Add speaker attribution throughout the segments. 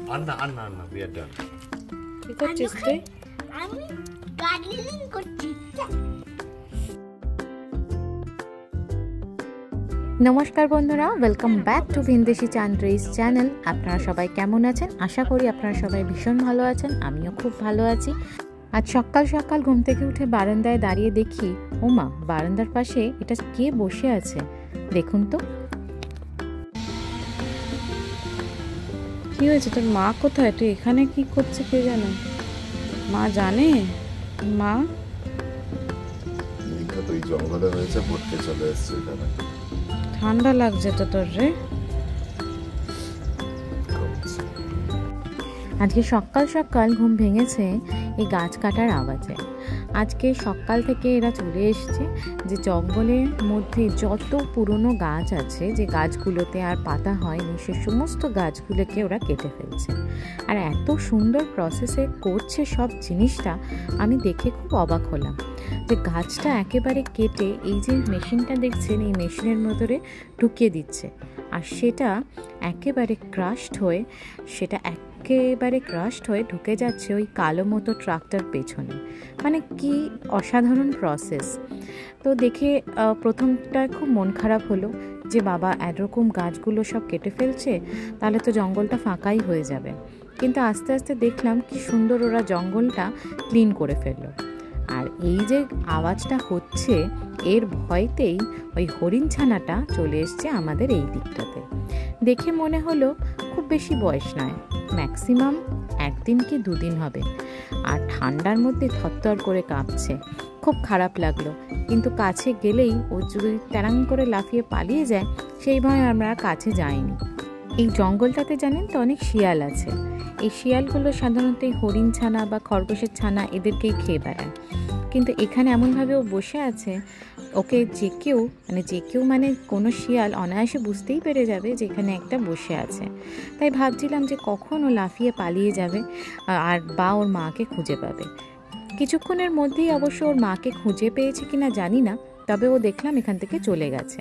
Speaker 1: Anna, we are done.
Speaker 2: কি করছিস তুই?
Speaker 3: আমি গার্ডেনিং করছি।
Speaker 2: নমস্কার বন্ধুরা, ওয়েলকাম ব্যাক টু ভিনদেশি চান্দ্রিস চ্যানেল। আপনারা সবাই কেমন আছেন? আশা করি আপনারা সবাই ভীষণ ভালো আছেন। আমিও খুব ভালো আছি। আজ সকাল সকাল ঘুম থেকে উঠে বারান্দায় দাঁড়িয়ে দেখি, ওমা, বারান্দার পাশে এটা কে বসে আছে দেখুন তো। কি হয়েছে? তোর মা কোথায়? তুই এখানে কি করছে কে জানে? মা জানে? মা
Speaker 1: তুই জঙ্গলে হয়েছে, পড়তে চলে এসছে এখানে।
Speaker 2: ঠান্ডা লাগছে তো তোর রে? আজকে সকাল সকাল ঘুম ভেঙেছে এই গাছ কাটার আওয়াজে। আজকে সকাল থেকে এরা চলে এসছে যে জঙ্গলের মধ্যে যত পুরনো গাছ আছে, যে গাছগুলোতে আর পাতা হয়নি, সে সমস্ত গাছগুলোকে ওরা কেটে ফেলছে। আর এত সুন্দর প্রসেসে করছে সব জিনিসটা, আমি দেখে খুব অবাক হলাম যে গাছটা একেবারে কেটে এই যে মেশিনটা দেখছেন, এই মেশিনের মধ্যে ঢুকিয়ে দিচ্ছে। আর সেটা একেবারে ক্রাশড হয়ে ঢুকে যাচ্ছে ওই কালো মতো ট্রাকটার পেছনে। মানে কি অসাধারণ প্রসেস! তো দেখে প্রথমটা খুব মন খারাপ হলো যে বাবা, এরকম গাছগুলো সব কেটে ফেলছে, তাহলে তো জঙ্গলটা ফাঁকাই হয়ে যাবে। কিন্তু আস্তে আস্তে দেখলাম কি সুন্দর ওরা জঙ্গলটা ক্লিন করে ফেললো। আর এই যে আওয়াজটা হচ্ছে, এর ভয়তেই ওই হরিণ ছানাটা চলে এসছে আমাদের এই দিকটাতে। দেখে মনে হলো খুব বেশি বয়স নয়, ম্যাক্সিমাম 1 দিন কি 2 দিন হবে। আর ঠান্ডার মধ্যে থরথর করে কাঁপছে। খুব খারাপ লাগলো, কিন্তু কাছে গেলেই ও যদি ট্যারাং করে লাফিয়ে পালিয়ে যায়, সেই ভয়ে আমরা কাছে যাইনি। এই জঙ্গলটাতে জানেন তো অনেক শিয়াল আছে। এই শিয়ালগুলো সাধারণত এই হরিণ ছানা বা খরগোশের ছানা এদেরকেই খেয়ে বেড়ায়। কিন্তু এখানে এমনভাবে ও বসে আছে, ওকে যে কেউ মানে কোনো শিয়াল অনায়াসে বুঝতেই পেরে যাবে যে এখানে একটা বসে আছে। তাই ভাবছিলাম যে কখন ও লাফিয়ে পালিয়ে যাবে আর বা ওর মাকে খুঁজে পাবে। কিছুক্ষণের মধ্যেই অবশ্য ওর মাকে খুঁজে পেয়েছে কিনা জানি না, তবে ও দেখলাম এখান থেকে চলে গেছে।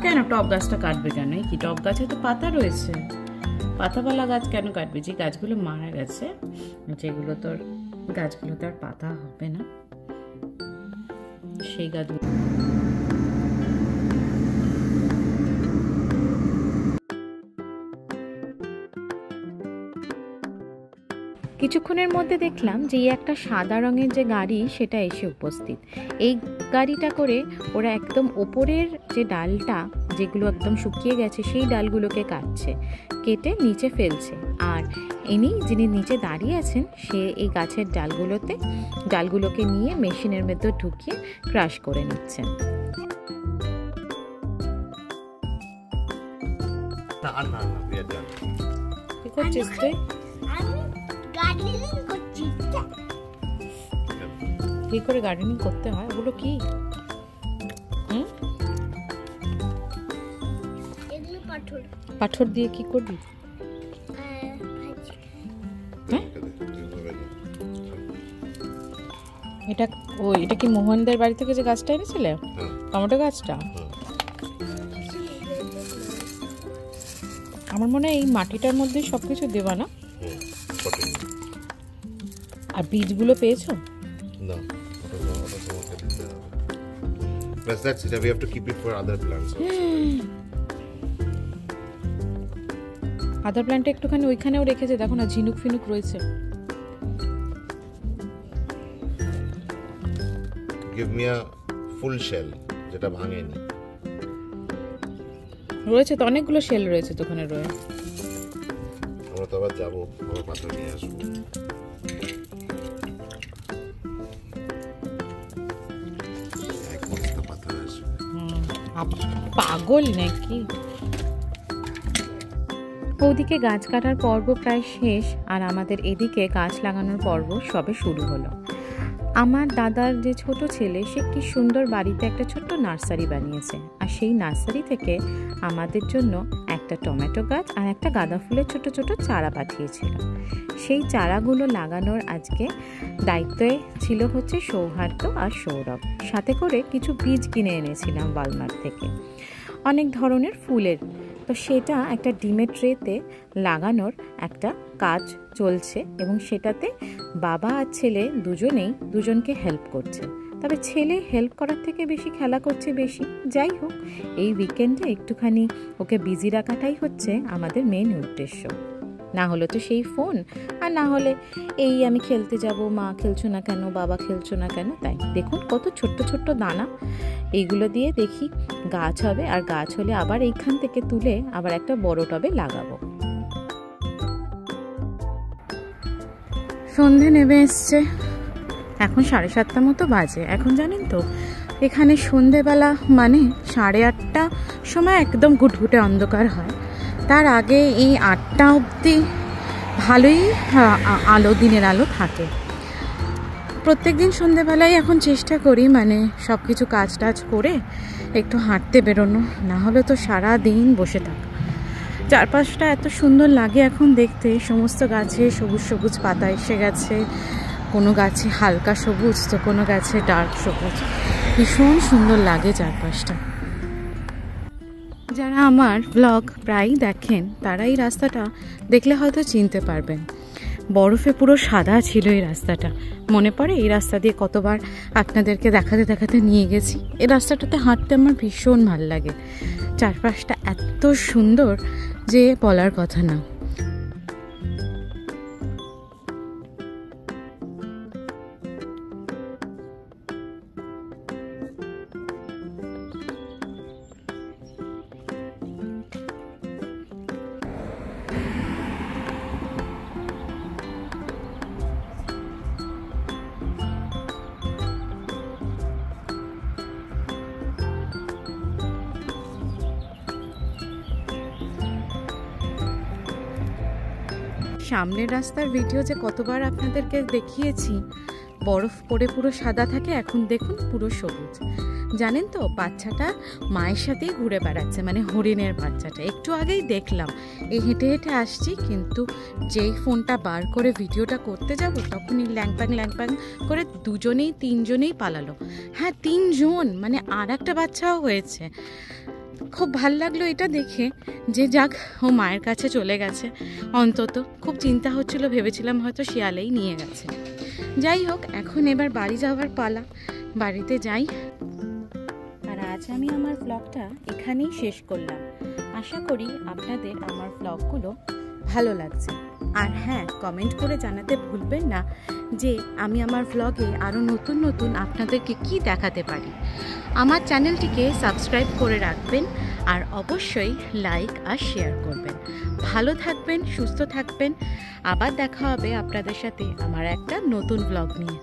Speaker 2: কেন টব গাছটা কাটবে কেন? এই কি টব গাছে তো পাতা রয়েছে, পাতাওয়ালা গাছ কেন কাটবে? যে গাছগুলো মারা গেছে, যেগুলো তোর গাছগুলো তো আর পাতা হবে না, সেই গাছগুলো। কিছুক্ষণের মধ্যে দেখলাম যে একটা সাদা রঙের যে গাড়ি, সেটা এসে উপস্থিত। এই গাড়িটা করে ওরা একদম ওপরের যে ডালটা, যেগুলো একদম শুকিয়ে গেছে, সেই ডালগুলোকে কেটে নিচে ফেলছে। আর যিনি নিচে দাঁড়িয়ে আছেন, সে এই গাছের ডালগুলোকে নিয়ে মেশিনের মধ্যে ঢুকিয়ে ক্রাশ করে নিচ্ছেন। কি করছিস তুই?
Speaker 3: গার্ডেনিং করছি।
Speaker 2: কি করে গার্ডেনিং করতে হয়? ওগুলো কি?
Speaker 3: এগুলো
Speaker 2: পাথর দিয়ে কি করবি? এটা কি মোহনদের বাড়ি থেকে যে গাছটা এনেছিলে, টমেটো গাছটা? আমার মনে হয় এই মাটিটার মধ্যে সবকিছু দেবা না? আর বীজগুলো পেয়েছো?
Speaker 1: না, Plus that's it. We have to keep it for other plants also.
Speaker 2: আদার প্ল্যান্টে একটুখানি ওইখানেও রেখেছে, দেখো না ঝিনুক ফিনুক রয়েছে।
Speaker 1: Give me a full shell যেটা ভাঙেনি।
Speaker 2: রয়েছে তো অনেকগুলো শেল রয়েছে তো ওখানে রয়ে।
Speaker 1: আমরা তো আবার যাবো, আবার পাথর নিয়ে আসবো। এক বস্তা পাথর আসবে।
Speaker 2: পাগল নাকি? ওদিকে গাছ কাটার পর্ব প্রায় শেষ, আর আমাদের এদিকে গাছ লাগানোর পর্ব সবে শুরু হলো। আমার দাদার যে ছোট ছেলে, সে কি সুন্দর বাড়িতে একটা ছোট্ট নার্সারি বানিয়েছে, আর সেই নার্সারি থেকে আমাদের জন্য একটা টমেটো গাছ আর একটা গাঁদা ফুলের ছোট ছোট চারা পাঠিয়েছিল। সেই চারাগুলো লাগানোর আজকে দায়িত্বে ছিল হচ্ছে সৌহার্দ্য আর সৌরভ। সাথে করে কিছু বীজ কিনে এনেছিলাম ওয়ালমার্ট থেকে, অনেক ধরনের ফুলের। তো সেটা একটা ডিমের ট্রেতে লাগানোর একটা কাজ চলছে, এবং সেটাতে বাবা আর ছেলে দুজনকে হেল্প করছে। তবে ছেলে হেল্প করার থেকে বেশি খেলা করছে বেশি। যাই হোক, এই উইকেন্ডে একটুখানি ওকে বিজি রাখাটাই হচ্ছে আমাদের মেন উদ্দেশ্য। না হলে তো সেই ফোন, আর না হলে এই আমি খেলতে যাব, মা খেলছো না কেন, বাবা খেলছো না কেন। তাই দেখুন কত ছোট্ট ছোট্ট দানা, এইগুলো দিয়ে দেখি গাছ হবে, আর গাছ হলে আবার এইখান থেকে তুলে আবার একটা বড় টবে লাগাবো। সন্ধে নেমে এসছে, এখন 7:30 মতো বাজে। এখন জানেন তো এখানে সন্ধেবেলা মানে 8:30 সময় একদম ঘুটঘুটে অন্ধকার হয়। তার আগে এই 8টা অবধি ভালোই আলো, দিনের আলো থাকে। প্রত্যেকদিন সন্ধেবেলায় এখন চেষ্টা করি মানে সব কিছু কাজ টাজ করে একটু হাঁটতে বেরোনো, না হলে তো সারা দিন বসে থাকা। চারপাশটা এত সুন্দর লাগে এখন দেখতে, সমস্ত গাছে সবুজ সবুজ পাতা এসে গেছে, কোনো গাছে হালকা সবুজ তো কোনো গাছে ডার্ক সবুজ, ভীষণ সুন্দর লাগে চারপাশটা। যারা আমার ব্লগ প্রায়ই দেখেন তারা এই রাস্তাটা দেখলে হয়তো চিনতে পারবেন। বরফে পুরো সাদা ছিল এই রাস্তাটা। মনে পড়ে এই রাস্তা দিয়ে কতবার আপনাদেরকে দেখাতে দেখাতে নিয়ে গেছি। এই রাস্তাটাতে হাঁটতে আমার ভীষণ ভাল লাগে। চারপাশটা এত সুন্দর যে বলার কথা না। সামনের রাস্তার ভিডিও যে কতবার আপনাদেরকে দেখিয়েছি, বরফ পড়ে পুরো সাদা থাকে, এখন দেখুন পুরো সবুজ। জানেন তো বাচ্চাটা মায়ের সাথেই ঘুরে বেড়াচ্ছে, মানে হরিণের বাচ্চাটা। একটু আগেই দেখলাম, এই হেঁটে হেঁটে আসছি, কিন্তু যেই ফোনটা বার করে ভিডিওটা করতে যাব তখনই ল্যাংপ্যাং ল্যাংপ্যাং করে তিনজনেই পালালো। হ্যাঁ 3 জন, মানে আর একটা বাচ্চাও হয়েছে। খুব ভাল লাগলো এটা দেখে যে যাক ও মায়ের কাছে চলে গেছে অন্তত। খুব চিন্তা হচ্ছিল, ভেবেছিলাম হয়তো শিয়ালেই নিয়ে গেছে। যাই হোক, এখন এবার বাড়ি যাওয়ার পালা, বাড়িতে যাই। আর আজ আমি আমার ব্লগটা এখানেই শেষ করলাম। আশা করি আপনাদের আমার ব্লগগুলো ভালো লাগছে। আর হ্যাঁ, কমেন্ট করে জানাতে ভুলবেন না যে আমি আমার ব্লগে আরও নতুন নতুন আপনাদেরকে কি দেখাতে পারি। আমার চ্যানেলটিকে সাবস্ক্রাইব করে রাখবেন, আর অবশ্যই লাইক আর শেয়ার করবেন। ভালো থাকবেন, সুস্থ থাকবেন। আবার দেখা হবে আপনাদের সাথে আমার একটা নতুন ব্লগ নিয়ে।